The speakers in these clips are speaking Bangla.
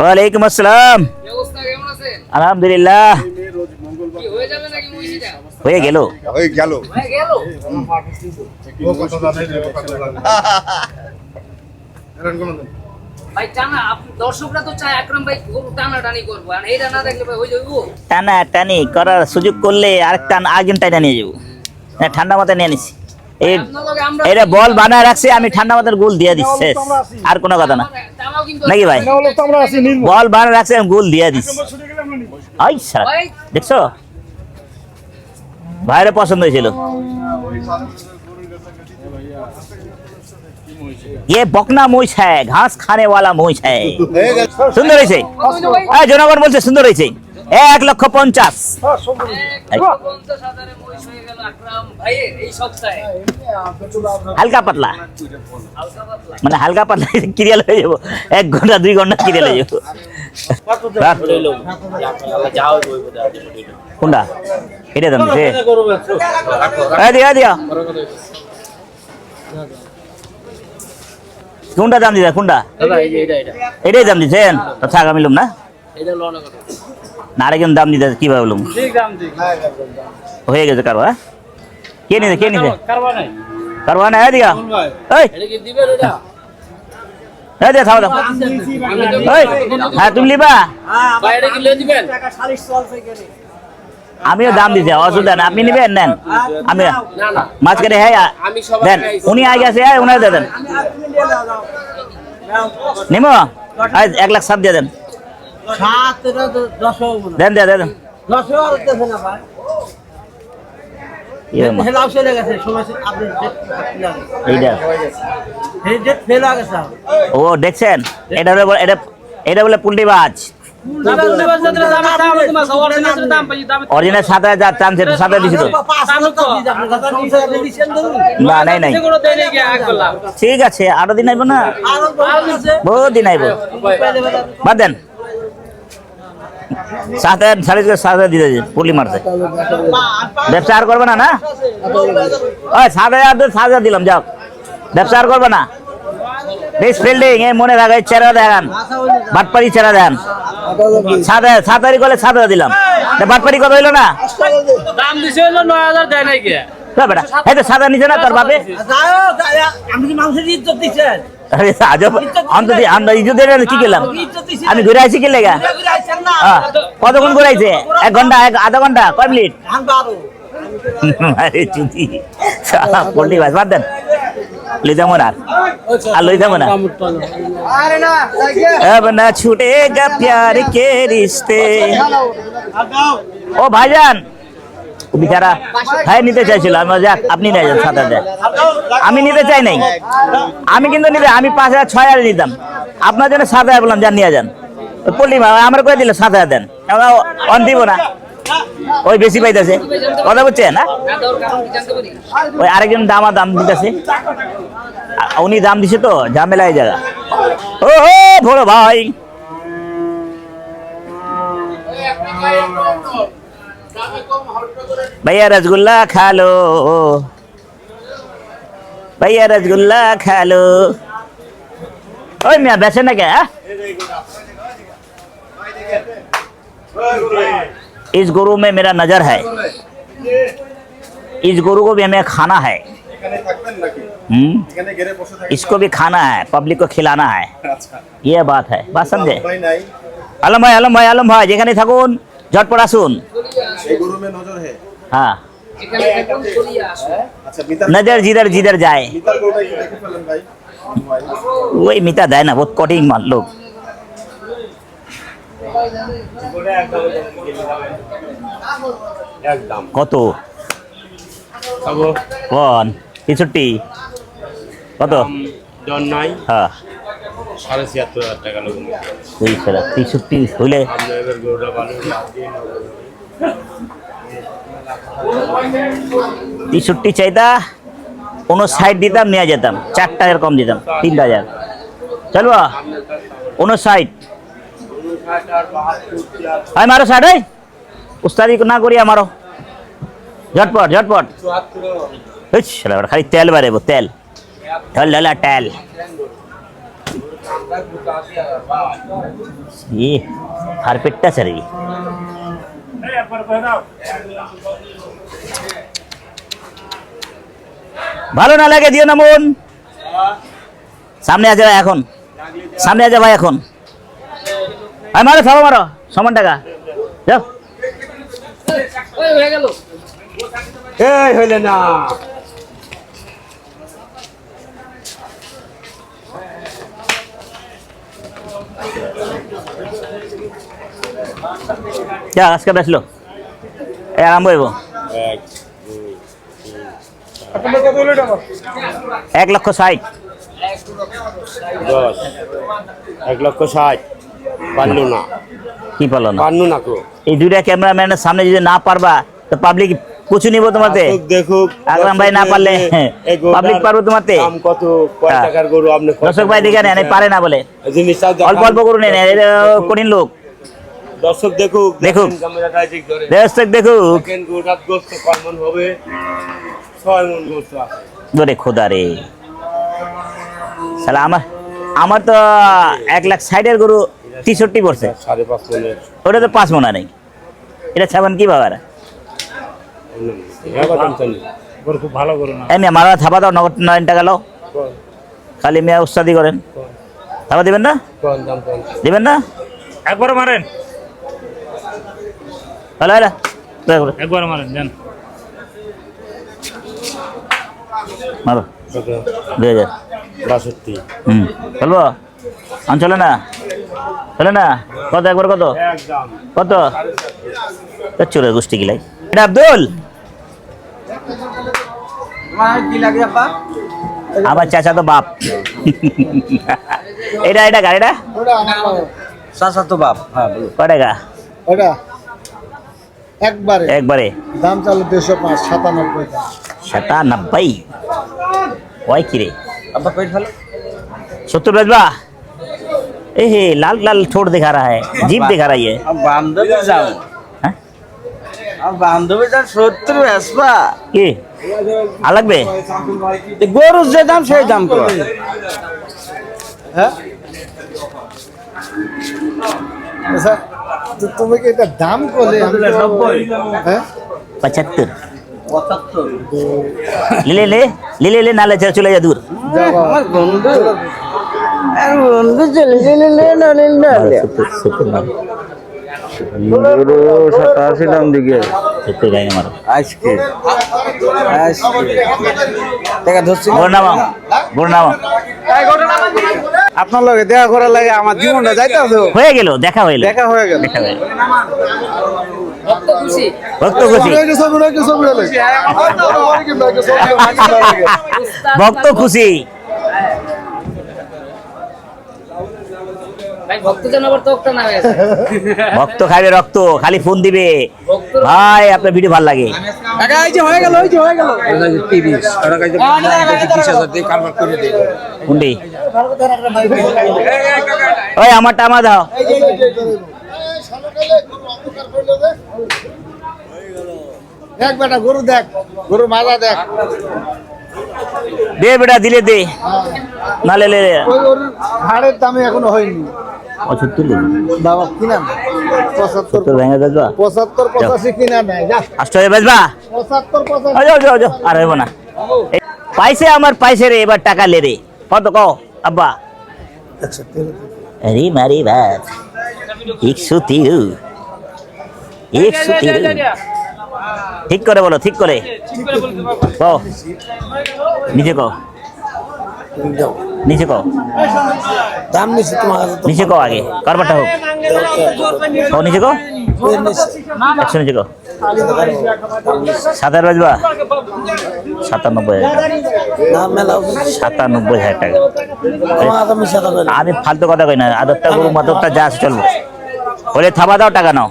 ওয়ালাইকুম আসসালাম। আলহামদুলিল্লাহ। হয়ে গেল। টানা টানি করার সুযোগ করলে আরেকটা আগে টানা নিয়ে যাবো। ঠান্ডা মাথায় নিয়ে নিছি। এটা বল বানায় রাখছি, আমি ঠান্ডা মাথার গোল দিয়ে দিচ্ছি, আর কোনো কথা না নাকি ভাই? বল বানায় রাখছি, আমি গোল দিয়ে দিচ্ছি। দেখছো ভাইরে পছন্দ হয়েছিল। ये बकना मोइस है, घास खाने वाला मोइस है। সুন্দর হয়েছে, জনগণ বলছে সুন্দর হয়েছে। 1,50,000। হালকা পাতলা মানে হালকা পাতলা ক্রিয়াল হয়ে যাবো, 1 ঘন্টা 2 ঘন্টা ক্রিয়াল হয়ে যাবো। কোনটা এটা দাম দিছে? দিয়া দিয়া কোনটা দাম দিছে? কোনটা এটাই দাম দিচ্ছেন? থাক আমি লুম না, আরেকজন দাম দিতে কিভাবে বলুন? হয়ে গেছে কারো। হ্যাঁ কে নিছে? কে নিছে? কারবা না দিয়া খাওয়া দাও। হ্যাঁ তুমি লিবা, আমিও দাম দিছি, অসুবিধা না। আপনি নিবেন নেন, আমি মাঝখানে হ্যাঁ দেন। উনি আগে আছে, উনি দেন নিম 1,07,000 দিয়ে দেন। দেন দেন দেন ও দেখছেন, এটা বলে পুল্টি বাজ। অরিজিনাল 7,000 চান্স, 7,000 দিছিল না? নাই নাই, ঠিক আছে, আরো দিন আইব না, বহুত দিন আইব, বাদ দেন। 7,000 7,000 দিতে পুলি মারছে। ব্যবসা আর করবে না? না 7,000 দিলাম, যাও, ব্যবসা আর করবে না। বেস্ট ফিল্ডিং মনে রাখা, চেহারা দেখান, বাটপাড়ি চেহারা দেখান। 7,000 করলে 7,000 দিলাম, বাটপাড়ি কত হইলো না? দাম দিছে হইলো 9,000 দেয় নাই কে বেটা? এই তো 7,000 নিছে না তোর বাপে? আমি কি মানুষের ইজ্জত দিছেন? আরে আজব, আমরা ইজ্জত দেন কি করলাম? আমি ঘুরে আইছি কি লেগা? কতক্ষণ ঘুরে আইছে? 1 ঘন্টা, আধা ঘন্টা, কয় মিনিট? আরে চুতি পোল্ট্রি ভাই, বাদ দেন, লই যাবো না আর লই যাবো না। अब ना छूटेगा प्यार के रिश्ते। ও ভাইজান বেচারা ভাই নিতে চাইছিল, আমি যাক আপনি নিয়ে যান 7,000। আমি নিতে চাই নাই, আমি কিন্তু নিতে, আমি 5,000 6,000 নিতাম, আপনার জন্য 7,000 বললাম, যান নিয়ে যান। পল্লি আমার করে দিল 7,000 দেন, অন দিব না, ওই বেশি পাইতেছে, কথা বুঝছেন না? ওই আরেকজন দাম দিতেছে, উনি দাম দিছে তো ঝামেলায় জায়গা। ও হো বড় ভাই, भैया रसगुल्ला खा लो, भैया रसगुल्ला खा लो। ओए मियां बैठे ना क्या? इस गुरु में मेरा नजर है, इस गुरु को भी हमें खाना है। इसको भी खाना है, पब्लिक को खिलाना है, ये बात है। बात समझे? आलम भाई যেখানে থাকুন ঝটপট আসুন। हाँ नजर जिधर जिधर जाए, वही मिता देय ना, बहुत कटिंग माल लोग। কত কোন 63 কত? হ্যাঁ 76,000 টাকা লোক। ওই সেটা 63 হইলে 63 চাইতা 59 দিতাম, নিয়ে যেতাম, 4,000 কম দিতাম, 3,000 চলবো 59। হয় মারো 60, উস্তাদি না করিয়া মারো, ঝটপট ঝটপট। খালি তেল বাড়াবো, তেল ঢল ঢলা তেল। ये হারপেটটা ছাড়ি ভালো না লাগে দিও না মন সামনে আজ এখন সামনে আজ ভাই এখন আয় মারো সবাই মারো সমান টাকা যাও এই হইলে না যা আজকে আসলো এই আরম্ভ হইব 1,60,000 10 1,60,000 পারলো না কি পারলো না পারলো না কো এই দুইটা ক্যামেরাম্যানের সামনে যদি না পারবা তো পাবলিক কুচু নিব তোমাতে দেখুক আকরাম ভাই না পারলে পাবলিক পারবো তোমাতে দাম কত কয় টাকার গরু আপনি দর্শক ভাই দেখে নেন পারে না বলে জিনিসটা অল্প অল্প করে নেন কঠিন লোক দর্শক দেখুক দেখুক। ক্যামেরাটা ঠিক ধরে দর্শক দেখুক দেখেন গরুটার গোস্ত কমন হবে 6 মণ গোস্ত আছে ধরে খোদা রে শালা আমার তো 1,60,000 গরু 63 পড়ছে 5.5 মণের ওটা তো 5 মণা নেই এটা ছাবান কি বাবা গরু খুব ভালো গরু না এমনি আমার থাবা দাও নগদ 9 টাকা লাও খালি মিয়া উস্তাদি করেন থাবা দিবেন না কোন দাম কোন দিবেন না একবার মারেন ভালো হয় না একবার মারেন জান মারো কত 2000 62 বলবো চলে না চলে না কত একবার কত একদম কত চোরের গোষ্ঠী গিলাই এটা আব্দুল আমার চাচা তো বাপ এটা গাড়িটা চাচা তো বাপ হ্যাঁ কয় টাকা ওটা একবারে একবারে দাম চালু 205 97 দাম 97 ওই কিরে আব্বা পেট ভালো 70 बजवा ए हे लाल लाल ठोड़ दिखा रहा है जीप दिखा रही है अब बांधवे जाओ हैं? अब बांधवे जाओ 70 আসবা কি अलग बे গরুর যে দাম সেই দাম কর হ্যাঁ আচ্ছা তো তুমি কি এটা দাম করলে আমি 90 হ্যাঁ 75 75 ले नाले चले जा दूर আমার বন্ধু আর বন্ধু চলে চলে না না গরু 87 দাম দিকে सत्तर जाएंगे हमारा আজকে টাকা ধরছি গুরনামা আপনার লগে দেখা করার লাগে আমার জীবনটা যাইতাছে হয়ে গেল দেখা হইলো দেখা হয়ে গেল দেখা হয়ে ভক্ত খুশি ভক্ত খুশি ভক্ত খাবে রক্ত খালি ফোন দিবে ভাই আপনার ভিডিও ভালো লাগে কোনটি ওই আমারটা আমার দাও দেখ বেটা গরু দেখ গরু মাজা দেখ দে বেটা দিলে দে না লে লে ওই গরুর হাড়ের দামে এখনো হয়নি 75 বাবা কিনা 75 ভেঙে বেচবা 75 85 কিনা নাই যা 80 বেচবা 75 যাও আর হইব না পাইছে আমার পাইছে রে এবার টাকা লে রে কত কও আব্বা 85 अरे मारी बात 113 ঠিক করে বলো ঠিক করে কও নিচে কও নিচে কও দাম নিছি তোমার কাছে নিচে কও আগে কারবারটা হোক কও নিচে কও 100 নিচে কও 7,000 বাজবা 97,000 দাম মেলাও 97,000 টাকা তোমার দাম মিশা দাও আমি ফালতু কথা কই না আদরটা গরু মাদরটা যা আছে চলবো বলে থাবা দাও টাকা নাও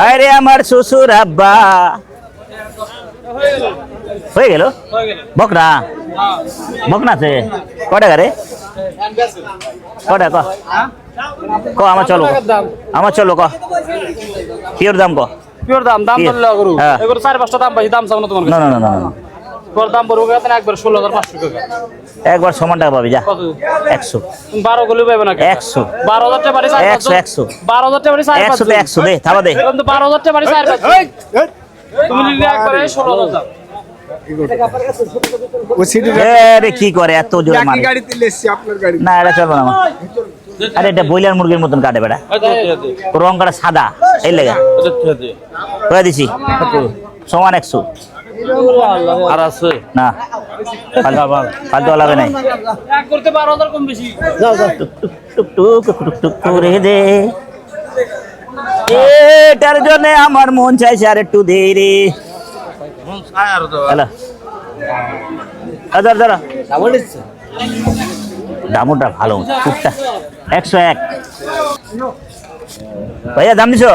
আরে আমার শ্বশুর আব্বা হয়ে গেল বকনা আছে কয় টাকা রে কয় টাকা ক আমার চলো ক পিওর দাম ক পিওর দাম কি? ধরলে গরু হ্যাঁ। এগুলো 4-5টা দাম পাইছি দাম চাও না তোমার না কাছে না না না না তোর দাম বড় কথা না একবার 16,500 টাকা একবার সমান টাকা পাবি যা কত 100 তুমি 12 গলি পাবে না 100 12,000 টাকা বাড়ি 4 100 12,000 টাকা বাড়ি 4 100 তে 100 দে থাবা দে কিন্তু 12,000 টাকা বাড়ি 4 তুমি নিলে একবারে 16,000 ও সিটি রে কি করে এত জোরে মারে গাড়িতে লেসছি আপনার গাড়ি না এটা চলবে না আমার। আরে এটা বয়লার মুরগির মতন কাটে বেটা রং কাটা সাদা এই লেগে করে দিছি সমান 100 আর আছে না ফালতু আলাবে নাই এক করতে 12,000 কম বেশি টুক টুক টুক টুক টুক করে দে এটার জন্য আমার মন চাইছে আর একটু দে রে হ্যালো দাদা দামটা ভালো টুকটা 101 ভাইয়া দাম দিছো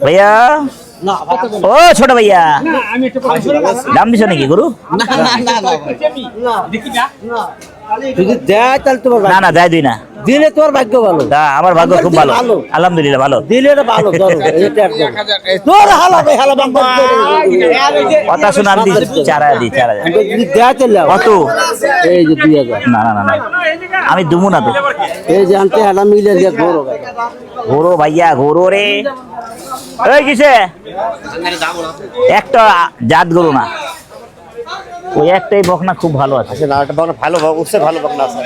ভাইয়া ও ছোট ভাইয়া দাম দিছো নাকি গুরু যদি দেয় তাহলে তোমার না না দেয় দুই না দিলে তোমার ভাগ্য ভালো তা আমার ভাগ্য খুব ভালো আলহামদুলিল্লাহ ভালো দিলে এটা ভালো ধরো এটা একদম। তোর হালাবে হালা বাম্পার কথা শুনে আমি দিচ্ছি 4000 দিই 4000 যদি দেয় তাহলে কত এই যে 2000 না না না না আমি দুমু না তো এই যে আনতে হালা মিলে দিয়ে ঘোরো ঘোরো ভাইয়া ঘোরো রে ওই কিসে একটা জাত গরু না ওই একটাই বকনা খুব ভালো আছে না এটা ভালো উঠছে ভালো বকনা আছে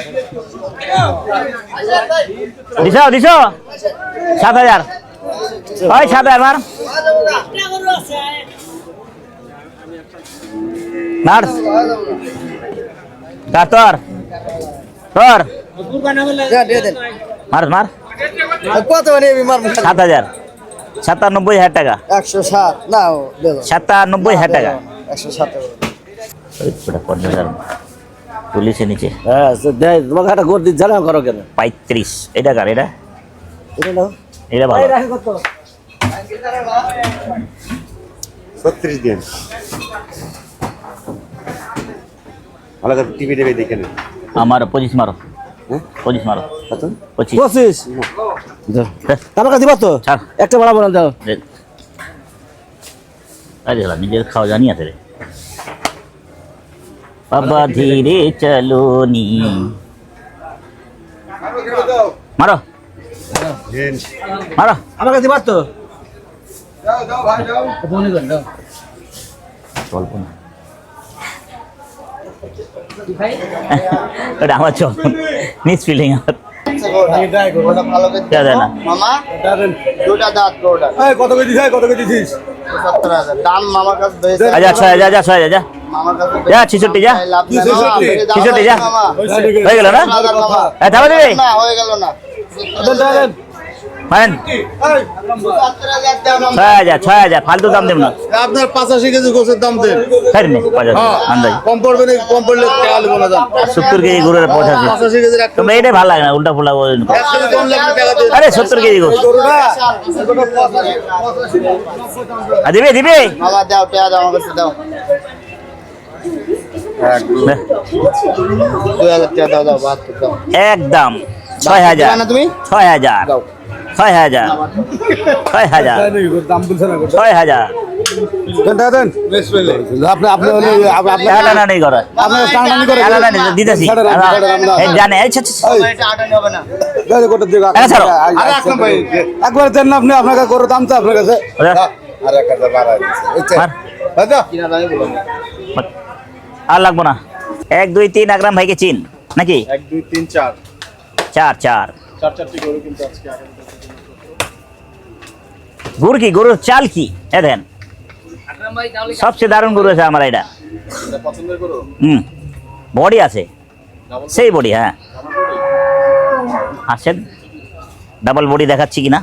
দিছো 7000 ওই 7000 মার তোর মার কত নেবি মার 7000 97,000 টাকা 107 নাও 97,000 টাকা 107 পুলিশে নিচে হ্যাঁ দেয় তোমাকে একটা গোর দিতে জানা করো কেন 35 এটা কার এটা এটা নাও এটা ভালো 36 দিন ভালো করে টিভি দেখে না আমার 25 মারো 25 মারো কত 25 আমার কাছে দিবা তো ছাড়। একটা বড় বড় দাও আরে হলা নিজের খাওয়া জানি আছে রে বাবা ধীরে চলো নি মারো মারো আমার কাছে দিবা তো চলবো না ওটা আমার চল মিস ফিলিং না মামা দুটা দাঁত গোটা কত কেজি দিছিস দাম মামার কাছে বেশি আচ্ছা 6000 যা 6000 যা মামার কাছে যা 66 যা লাভ নেই মামা, আপনি দাম 66 যা মামা। হয়ে গেল না মামা। থামা দিবি না হয়ে গেল না মানেন 6000 ফালতু দাম দেব না আপনার 85 কেজি গোছের দাম দেন ফের নে আন্দাজ কম পড়বে না কম পড়লে টাকা লিবো না দাম 70 কেজি গরুর পৌঁছাছে 85 কেজির একটা তোমরা এটাই ভালো লাগে না উল্টা ফুল্টা বলেন এক কেজি কম লাগলে টাকা দেন আরে 70 কেজি গোস দিবে দিবে মামা দাও টাকা দাও আমার কাছে দাও 2000 টাকা দাও দাও বাদ দাও একদম দিবা না তুমি 6000 দাও 6000 দাম বলছে না 6000 দেন আপনি আপনি টাকা না নেই করে আপনার টানাটানি করে টাকা না দিতেছি এই জানে এই আচ্ছা এটা আটানি হবে না গোটা দিকে টাকা ছাড়ো আরে আসলাম ভাই একবার দেন না আপনি আপনার কাছে গরুর দাম তো আপনার কাছে আর 1000 বাড়াই দিছে মার দাদা কিনা দামই বলো আর লাগবো না 1 2 3 আকরাম ভাইকে চিন নাকি 1 2 3 4 4 4 4টি গরু কিন্তু আজকে গুড় কি গরুর চাল কি এ দেন সবচেয়ে দারুণ গরু আছে আমার এটা পছন্দের গরু বডি আছে সেই বডি হ্যাঁ আসেন ডাবল বডি দেখাচ্ছি কিনা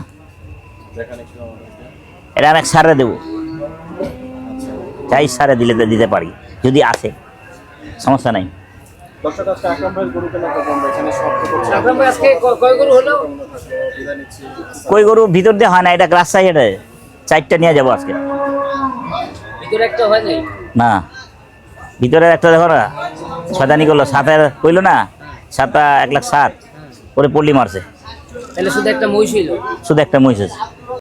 এটা আমি সারে দেবো চাই সারে দিলে তো দিতে পারি যদি আসে সমস্যা নাই দর্শক আজকে আকরাম ভাইয়ের গরু কেনা পছন্দ এখানে সব করছে কই গরু ভিতর দিয়ে হয় না এটা গ্লাস সাইজ এটা 4টা নিয়ে যাবো আজকে না ভিতরের একটা দেখো না ছয়দানি করলো 7000 কইলো না 7 1,07,000 করে পল্লি মারছে তাহলে শুধু একটা মহিষ হইলো শুধু একটা মহিষ আছে